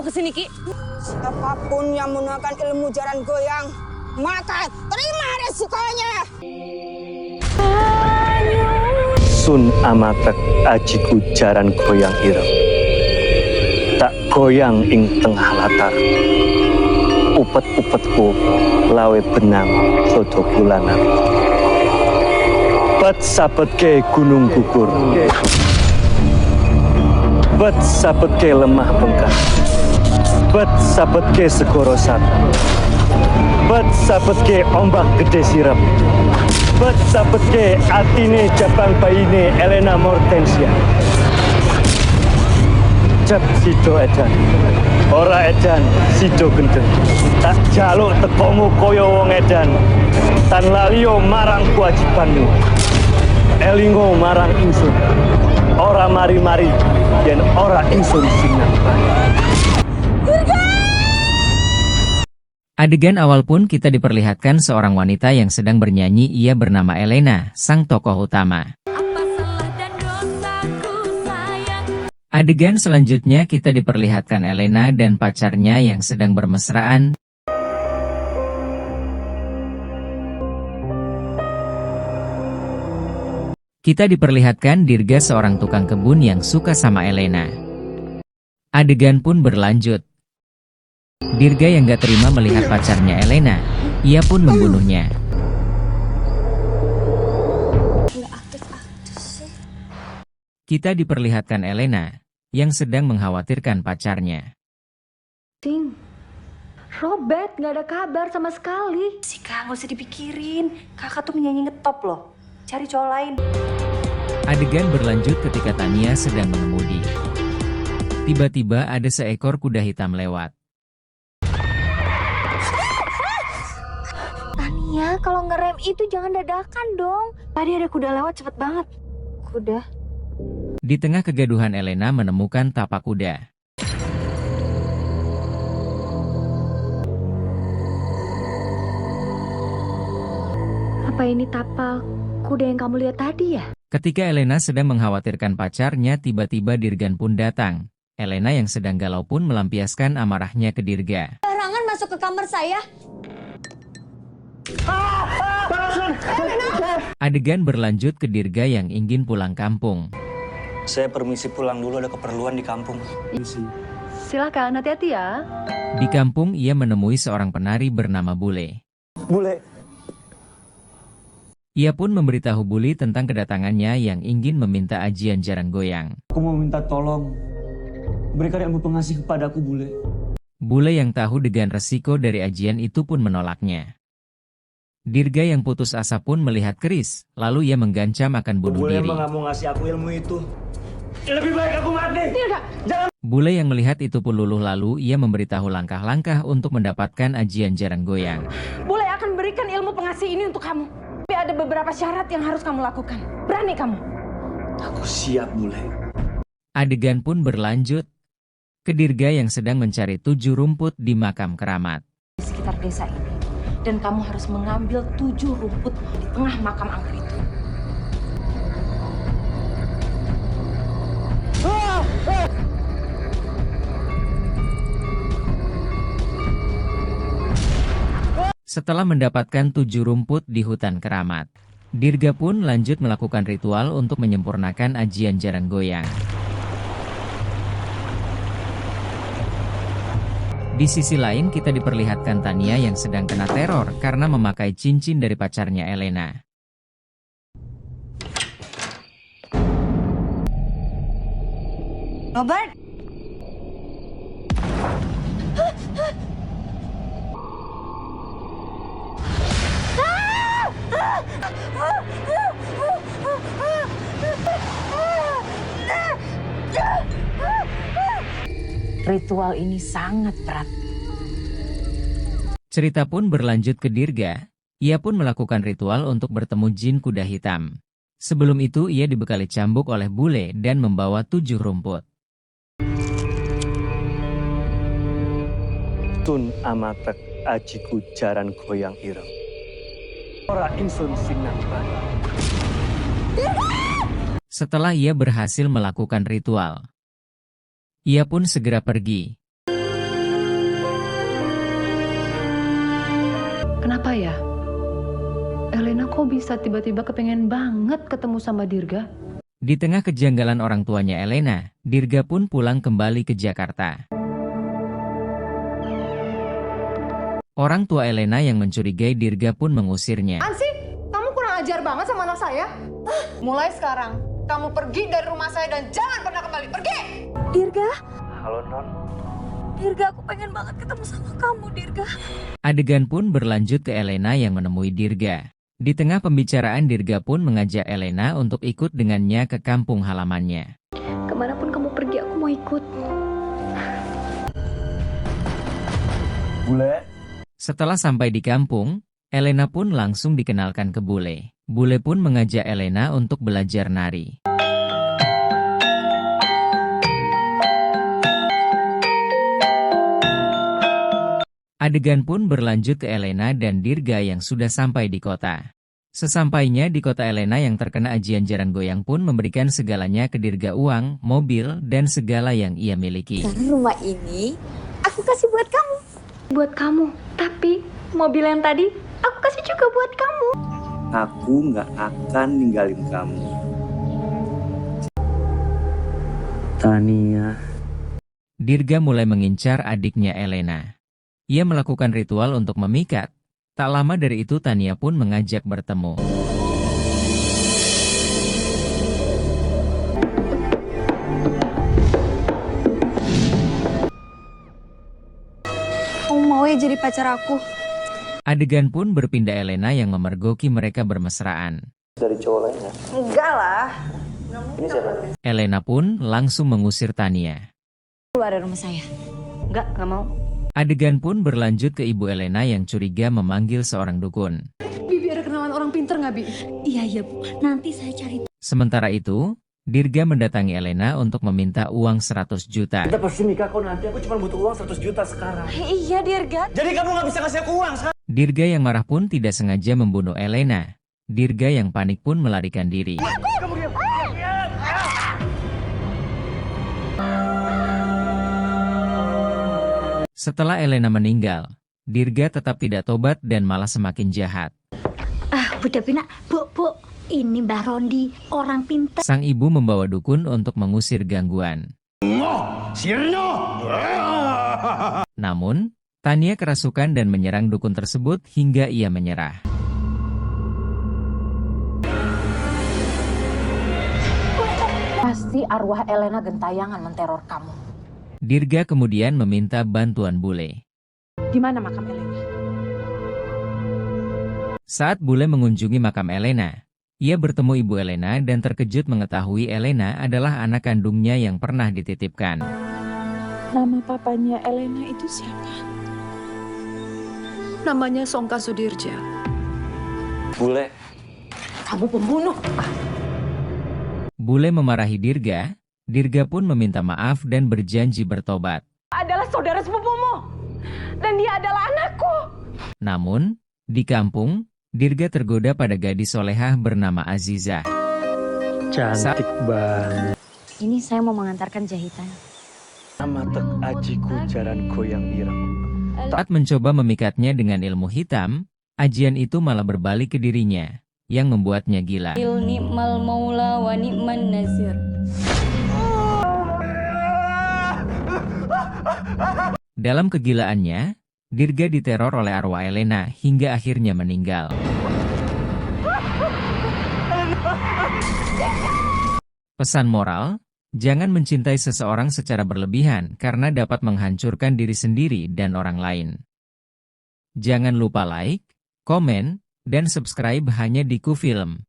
ke sini, Ki? Siapapun yang menggunakan ilmu jaran goyang, maka terima resikonya. Sun amatek ajiku jaran goyang ireng. Tak goyang ing tengah latar. Upet-upetku lawe benang sodo bulanan. Bet sabetke gunung gugur. Bet sabetke lemah bengkak. Bet sabetke segoro satu. Bet sabetke ombak gede sirep. Bet sabetke atine jabang bayine Elena Mortensia. Jab sido edan, ora edan sido gendeng. Tak jaluk tekomu koyo wong edan, tan lalio marang kewajibanmu. Elingo marang ingsun, ora mari-mari yen ora ingsun sinang. Adegan awal pun kita diperlihatkan seorang wanita yang sedang bernyanyi. Ia bernama Elena, sang tokoh utama. Adegan selanjutnya kita diperlihatkan Elena dan pacarnya yang sedang bermesraan. Kita diperlihatkan Dirga, seorang tukang kebun yang suka sama Elena. Adegan pun berlanjut. Dirga yang gak terima melihat pacarnya Elena, ia pun membunuhnya. Kita diperlihatkan Elena yang sedang mengkhawatirkan pacarnya. Ting, Robert nggak ada kabar sama sekali. Si Kak, nggak usah dipikirin. Kakak tuh menyanyi ngetop loh. Cari cowok lain. Adegan berlanjut ketika Tania sedang mengemudi. Tiba-tiba ada seekor kuda hitam lewat. Tania, kalau ngerem itu jangan dadakan dong. Tadi ada kuda lewat cepet banget. Kuda? Di tengah kegaduhan Elena menemukan tapak kuda. Apa ini tapak kuda yang kamu lihat tadi ya? Ketika Elena sedang mengkhawatirkan pacarnya, tiba-tiba Dirgan pun datang. Elena yang sedang galau pun melampiaskan amarahnya ke Dirga. Larangan masuk ke kamar saya. Adegan berlanjut ke Dirga yang ingin pulang kampung. Saya permisi pulang dulu, ada keperluan di kampung. Silakan, hati-hati ya. Di kampung ia menemui seorang penari bernama Bule. Bule, Ia pun memberitahu Bule tentang kedatangannya yang ingin meminta ajian jaran goyang. aku mau minta tolong. Berikan ilmu pengasih kepadaku, Bule. Bule yang tahu dengan resiko dari ajian itu pun menolaknya. Dirga yang putus asa pun melihat keris, lalu ia menggancam akan bunuh Bule diri. emang gak mau ngasih aku ilmu itu. Lebih baik aku mati. Jangan. Bule yang melihat itu pun luluh, lalu ia memberitahu langkah-langkah untuk mendapatkan ajian jaran goyang. Bule akan berikan ilmu pengasih ini untuk kamu. Tapi ada beberapa syarat yang harus kamu lakukan. Berani kamu? Aku siap, Bule. Adegan pun berlanjut ke Dirga yang sedang mencari 7 rumput di makam keramat. Di sekitar desa ini. Dan kamu harus mengambil 7 rumput di tengah makam angker itu. Setelah mendapatkan 7 rumput di hutan keramat, Dirga pun lanjut melakukan ritual untuk menyempurnakan ajian jaran goyang. Di sisi lain kita diperlihatkan Tania yang sedang kena teror karena memakai cincin dari pacarnya Elena. Robert, ritual ini sangat berat. Cerita pun berlanjut ke Dirga. Ia pun melakukan ritual untuk bertemu jin kuda hitam. Sebelum itu ia dibekali cambuk oleh Bule dan membawa 7 rumput. Sun amatek ajiku jaran goyang ireng. Ora ingsun sinang bani. Setelah ia berhasil melakukan ritual, ia pun segera pergi. Kenapa ya? Elena kok bisa tiba-tiba kepengen banget ketemu sama Dirga? Di tengah kejanggalan orang tuanya Elena, Dirga pun pulang kembali ke Jakarta. Orang tua Elena yang mencurigai Dirga pun mengusirnya. Ansi, kamu kurang ajar banget sama anak saya. Mulai sekarang, kamu pergi dari rumah saya dan jangan pernah kembali. Pergi! Dirga, Halo Non. Dirga, aku pengen banget ketemu sama kamu, Dirga. Adegan pun berlanjut ke Elena yang menemui Dirga. Di tengah pembicaraan, Dirga pun mengajak Elena untuk ikut dengannya ke kampung halamannya. Kemanapun kamu pergi, aku mau ikut. Bule. Setelah sampai di kampung, Elena pun langsung dikenalkan ke Bule. Bule pun mengajak Elena untuk belajar nari. Adegan pun berlanjut ke Elena dan Dirga yang sudah sampai di kota. Sesampainya di kota, Elena yang terkena ajian jaran goyang pun memberikan segalanya ke Dirga: uang, mobil, dan segala yang ia miliki. Karena rumah ini aku kasih buat kamu. Buat kamu. Tapi mobil yang tadi aku kasih juga buat kamu. Aku nggak akan ninggalin kamu. Tania. Dirga mulai mengincar adiknya Elena. Ia melakukan ritual untuk memikat. Tak lama dari itu Tania pun mengajak bertemu. Kamu mau ya jadi pacar aku? Adegan pun berpindah Elena yang memergoki mereka bermesraan. Dari cowok lainnya. Enggak lah. Ini siapa? Elena pun langsung mengusir Tania. Keluar dari rumah saya. Enggak mau. Adegan pun berlanjut ke ibu Elena yang curiga memanggil seorang dukun. Bibi ada kenalan orang pinter nggak, Bi? Iya, Bu. Nanti saya cari. Sementara itu, Dirga mendatangi Elena untuk meminta uang 100 juta. Kita pasti nikah kok nanti. Aku cuma butuh uang 100 juta sekarang. Iya, Dirga. Jadi kamu nggak bisa ngasih aku uang sekarang? Dirga yang marah pun tidak sengaja membunuh Elena. Dirga yang panik pun melarikan diri. Setelah Elena meninggal, Dirga tetap tidak tobat dan malah semakin jahat. Udah Pina, Bu, ini Mbah Rondi, orang pintar. Sang ibu membawa dukun untuk mengusir gangguan. Namun, Tania kerasukan dan menyerang dukun tersebut hingga ia menyerah. Pasti arwah Elena gentayangan menteror kamu. Dirga kemudian meminta bantuan Bule. Di mana makam Elena? Saat Bule mengunjungi makam Elena, ia bertemu ibu Elena dan terkejut mengetahui Elena adalah anak kandungnya yang pernah dititipkan. Nama papanya Elena itu siapa? Namanya Songka Sudirja. Bule. Kamu pembunuh. Bule memarahi Dirga. Dirga pun meminta maaf dan berjanji bertobat. Adalah saudara sepupumu. Dan dia adalah anakku. Namun, di kampung, Dirga tergoda pada gadis solehah bernama Aziza. Cantik banget. Ini saya mau mengantarkan jahitan. Nama tek ajiku jaran goyang ireng. Saat mencoba memikatnya dengan ilmu hitam, ajian itu malah berbalik ke dirinya, yang membuatnya gila. Ni'mal maula wa ni'man nazir. Dalam kegilaannya, Dirga diteror oleh arwah Elena hingga akhirnya meninggal. Pesan moral, jangan mencintai seseorang secara berlebihan karena dapat menghancurkan diri sendiri dan orang lain. Jangan lupa like, komen, dan subscribe hanya di KuFilm.